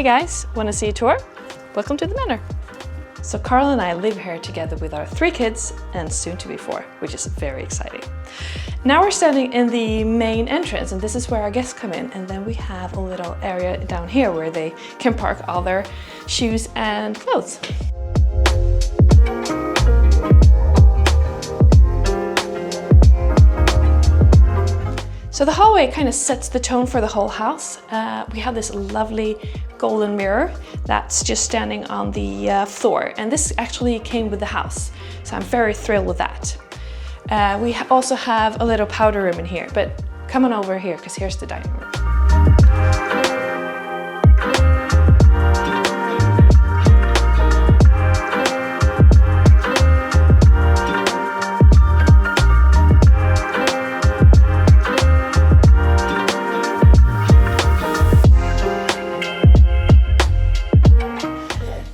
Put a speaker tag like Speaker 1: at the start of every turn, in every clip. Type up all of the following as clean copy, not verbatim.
Speaker 1: Hey guys, want to see a tour? Welcome to the manor. So Carl and I live here together with our 3 kids and soon to be 4, which is very exciting. Now we're standing in the main entrance and this is where our guests come in, and then we have a little area down here where they can park all their shoes and clothes. So the hallway kind of sets the tone for the whole house. We have this lovely golden mirror that's just standing on the floor, and this actually came with the house, so I'm very thrilled with that. We also have a little powder room in here, but come on over here because here's the dining room.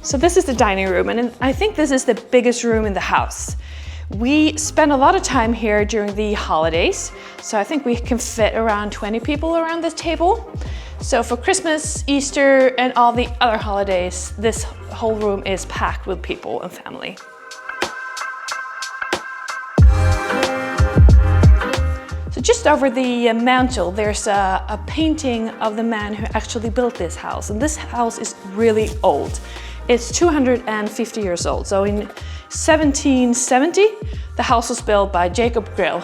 Speaker 1: So this is the dining room, and I think this is the biggest room in the house. We spend a lot of time here during the holidays, so I think we can fit around 20 people around this table. So for Christmas, Easter, and all the other holidays, this whole room is packed with people and family. So just over the mantle, there's a painting of the man who actually built this house, and this house is really old. It's 250 years old. So in 1770, the house was built by Jacob Grill.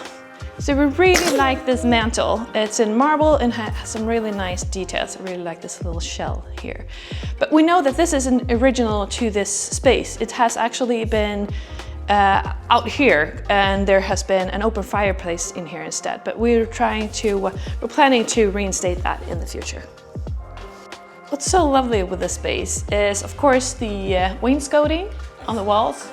Speaker 1: So we really like this mantle. It's in marble and has some really nice details. I really like this little shell here. But we know that this isn't original to this space. It has actually been out here, and there has been an open fireplace in here instead. But we're planning to reinstate that in the future. What's so lovely with this space is, of course, the wainscoting on the walls,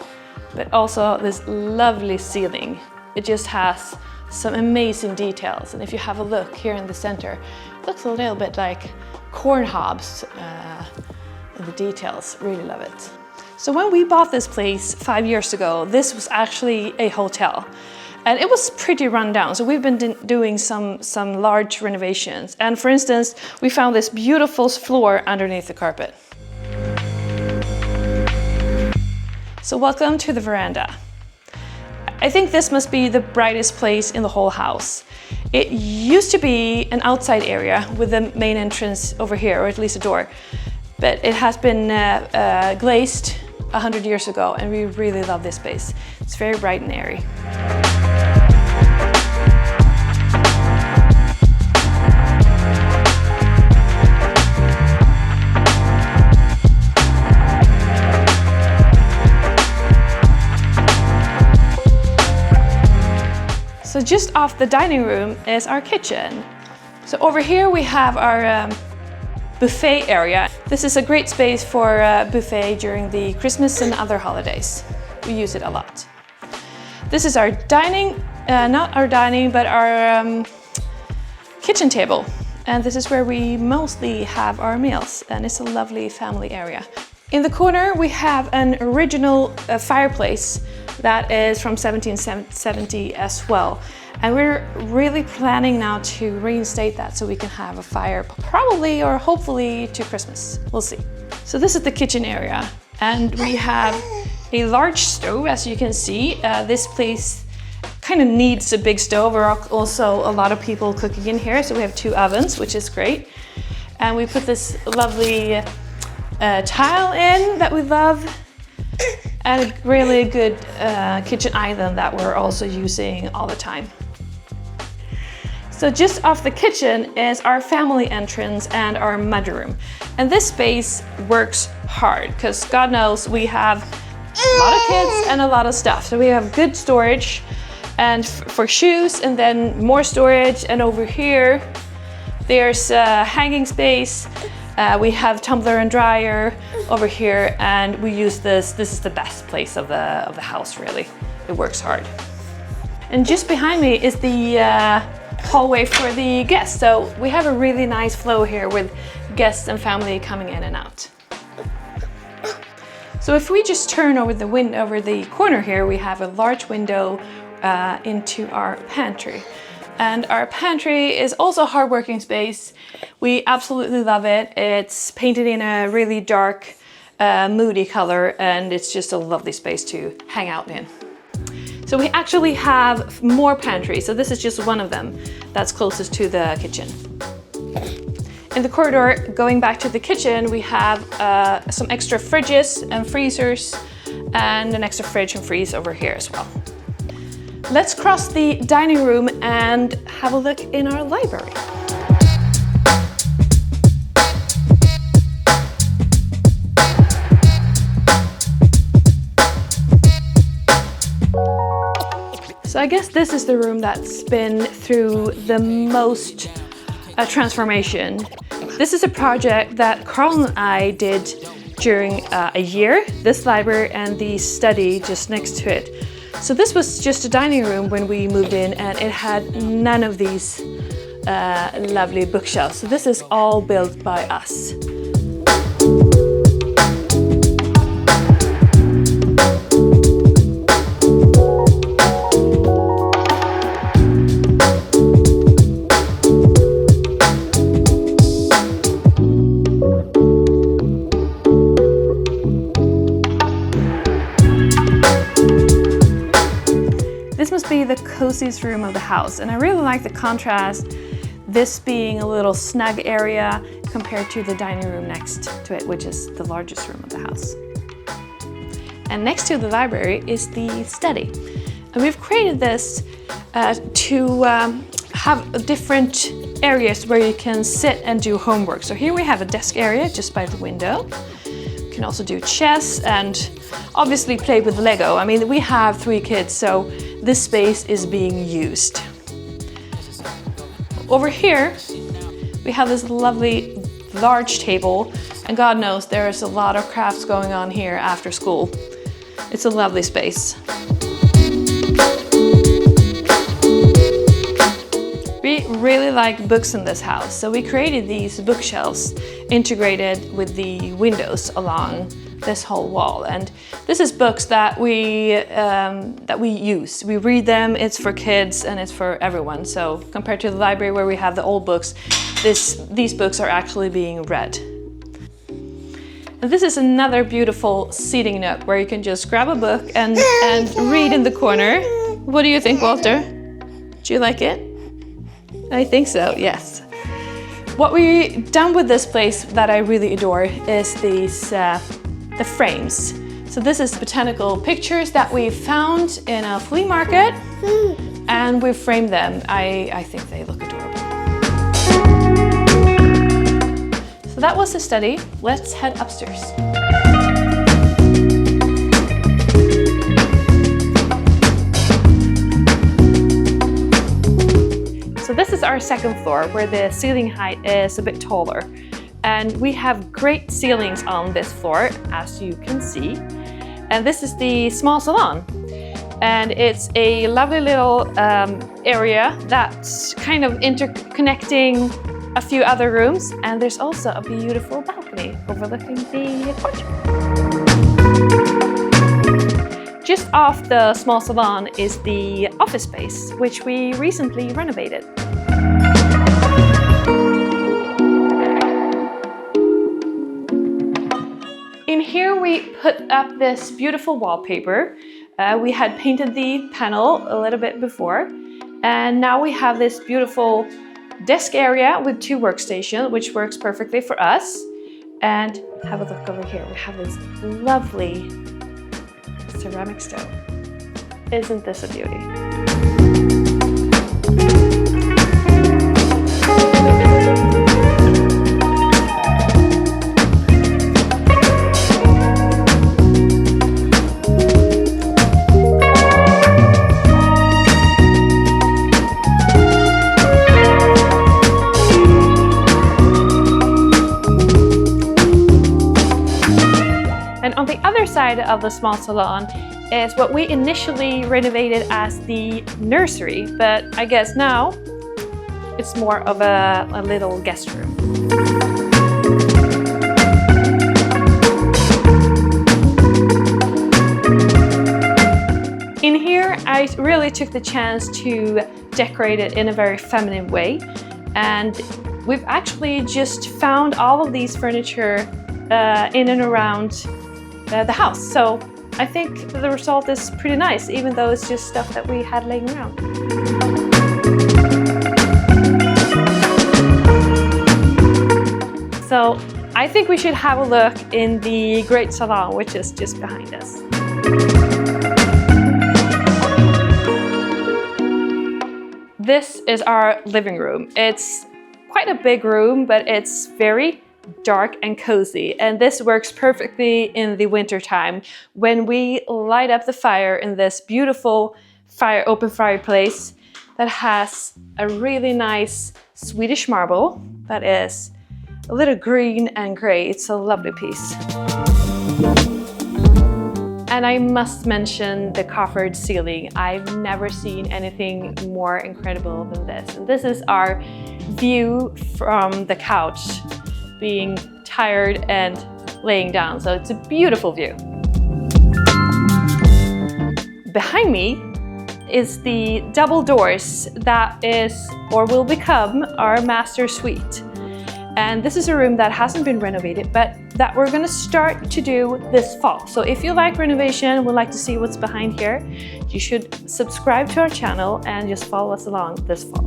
Speaker 1: but also this lovely ceiling. It just has some amazing details, and if you have a look here in the center, it looks a little bit like corn hobs in the details. Really love it. So when we bought this place 5 years ago, this was actually a hotel. And it was pretty run down, so we've been doing some large renovations. And for instance, we found this beautiful floor underneath the carpet. So welcome to the veranda. I think this must be the brightest place in the whole house. It used to be an outside area with the main entrance over here, or at least a door. But it has been glazed 100 years ago, and we really love this space. It's very bright and airy. So just off the dining room is our kitchen. So over here we have our buffet area. This is a great space for buffet during the Christmas and other holidays. We use it a lot. This is our dining, not our dining, but our kitchen table. And this is where we mostly have our meals, and it's a lovely family area. In the corner we have an original fireplace that is from 1770 as well. And we're really planning now to reinstate that so we can have a fire probably or hopefully to Christmas. We'll see. So this is the kitchen area, and we have a large stove, as you can see. This place kind of needs a big stove. There are also a lot of people cooking in here, so we have 2 ovens, which is great. And we put this lovely tile in that we love, and a really good kitchen island that we're also using all the time. So just off the kitchen is our family entrance and our mudroom. And this space works hard because God knows we have a lot of kids and a lot of stuff. So we have good storage and for shoes, and then more storage. And over here, there's hanging space. We have tumbler and dryer over here, and we use this. This is the best place of the house, really. It works hard. And just behind me is the hallway for the guests. So we have a really nice flow here with guests and family coming in and out. So if we just turn over the corner here, we have a large window into our pantry. And our pantry is also a hard working space. We absolutely love it. It's painted in a really dark, moody color, and it's just a lovely space to hang out in. So we actually have more pantries. So this is just one of them that's closest to the kitchen. In the corridor, going back to the kitchen, we have some extra fridges and freezers and an extra fridge and freeze over here as well. Let's cross the dining room and have a look in our library. So I guess this is the room that's been through the most transformation. This is a project that Karl and I did during a year, this library and the study just next to it. So this was just a dining room when we moved in, and it had none of these lovely bookshelves. So this is all built by us. This must be the coziest room of the house, and I really like the contrast, this being a little snug area compared to the dining room next to it, which is the largest room of the house. And next to the library is the study. And we've created this to have different areas where you can sit and do homework. So here we have a desk area just by the window. You can also do chess and obviously play with Lego. I mean, we have 3 kids, so this space is being used. Over here, we have this lovely large table, and God knows there's a lot of crafts going on here after school. It's a lovely space. We really like books in this house, so we created these bookshelves integrated with the windows along this whole wall. And this is books that we use. We read them, it's for kids and it's for everyone. So compared to the library where we have the old books, these books are actually being read. And this is another beautiful seating nook where you can just grab a book and read in the corner. What do you think, Walter? Do you like it? I think so, yes. What we've done with this place that I really adore is these the frames. So this is botanical pictures that we found in a flea market, and we've framed them. I think they look adorable. So that was the study. Let's head upstairs. So this is our second floor, where the ceiling height is a bit taller. And we have great ceilings on this floor, as you can see. And this is the small salon. And it's a lovely little area that's kind of interconnecting a few other rooms. And there's also a beautiful balcony overlooking the courtyard. Just off the small salon is the office space, which we recently renovated. In here we put up this beautiful wallpaper. We had painted the panel a little bit before, and now we have this beautiful desk area with 2 workstations, which works perfectly for us. And have a look over here. We have this lovely ceramic stove. Isn't this a beauty? And on the other side of the small salon is what we initially renovated as the nursery, but I guess now it's more of a little guest room. In here, I really took the chance to decorated in a very feminine way. And we've actually just found all of these furniture in and around the house. So I think the result is pretty nice, even though it's just stuff that we had laying around. So I think we should have a look in the great salon, which is just behind us. This is our living room. It's quite a big room, but it's very dark and cozy. And this works perfectly in the winter time when we light up the fire in this beautiful open fireplace that has a really nice Swedish marble that is a little green and gray. It's a lovely piece. And I must mention the coffered ceiling. I've never seen anything more incredible than this. And this is our view from the couch, being tired and laying down. So it's a beautiful view. Behind me is the double doors that is or will become our master suite. And this is a room that hasn't been renovated, but that we're gonna start to do this fall. So if you like renovation, would like to see what's behind here, you should subscribe to our channel and just follow us along this fall.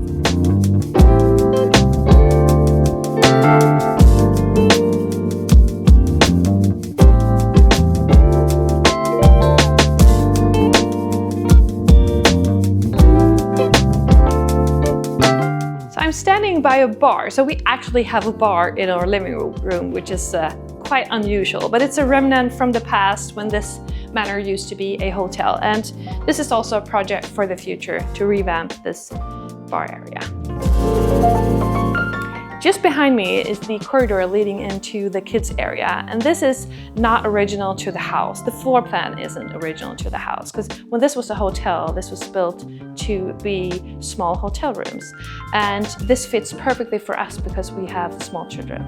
Speaker 1: I'm standing by a bar. So we actually have a bar in our living room, which is quite unusual, but it's a remnant from the past when this manor used to be a hotel. And this is also a project for the future to revamp this bar area. Just behind me is the corridor leading into the kids area, and this is not original to the house. The floor plan isn't original to the house, because when this was a hotel, this was built to be small hotel rooms. And this fits perfectly for us because we have small children.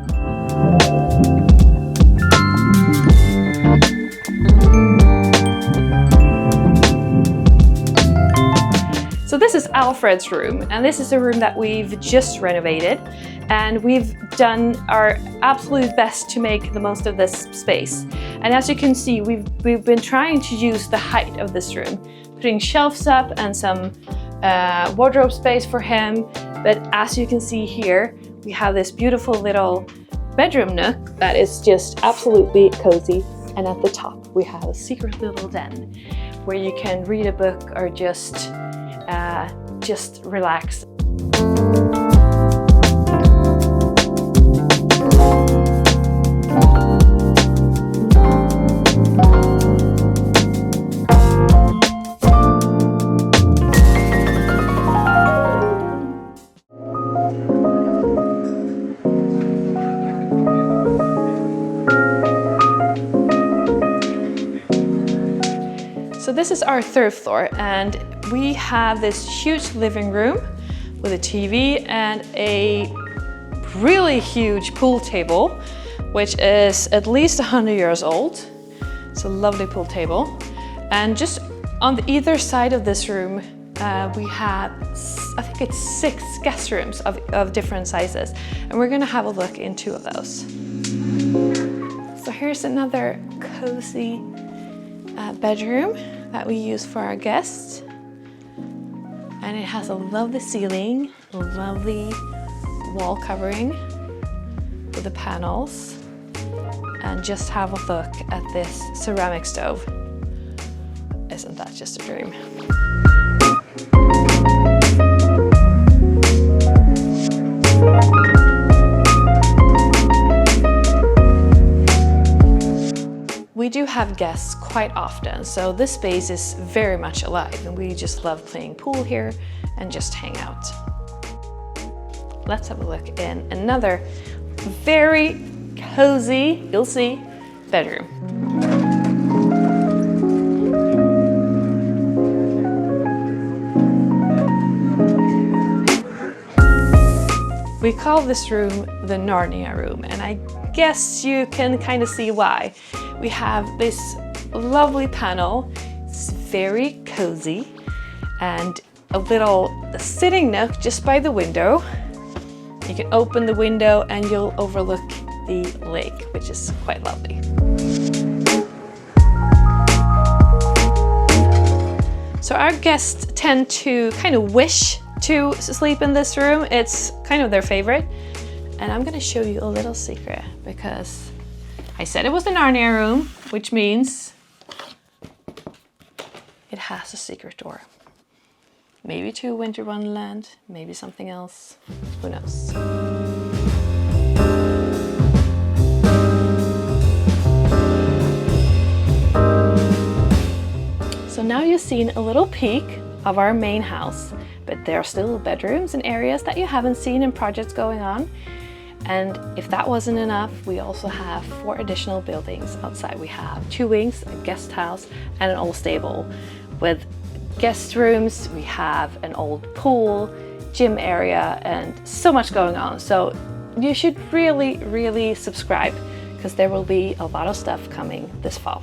Speaker 1: So this is Alfred's room, and this is a room that we've just renovated, and we've done our absolute best to make the most of this space. And as you can see, we've been trying to use the height of this room, putting shelves up and some wardrobe space for him. But as you can see here, we have this beautiful little bedroom nook that is just absolutely cozy. And at the top, we have a secret little den where you can read a book or just relax. So this is our third floor, and we have this huge living room with a TV and a really huge pool table, which is at least 100 years old. It's a lovely pool table. And just on either side of this room, we have, I think it's 6 guest rooms of different sizes. And we're gonna have a look in 2 of those. So here's another cozy bedroom that we use for our guests. And it has a lovely ceiling, a lovely wall covering with the panels. And just have a look at this ceramic stove. Isn't that just a dream? We do have guests quite often, so this space is very much alive, and we just love playing pool here and just hang out. Let's have a look in another very cozy, you'll see, bedroom. We call this room the Narnia room, and I guess you can kind of see why. We have this lovely panel, it's very cozy, and a little sitting nook just by the window. You can open the window and you'll overlook the lake, which is quite lovely. So our guests tend to kind of wish to sleep in this room. It's kind of their favorite. And I'm gonna show you a little secret, because I said it was the Narnia room, which means it has a secret door. Maybe to Winter Wonderland, maybe something else, who knows. So now you've seen a little peek of our main house, but there are still bedrooms and areas that you haven't seen and projects going on. And if that wasn't enough, we also have 4 additional buildings outside. We have 2 wings, a guest house, and an old stable. With guest rooms, we have an old pool, gym area, and so much going on. So you should really subscribe, because there will be a lot of stuff coming this fall.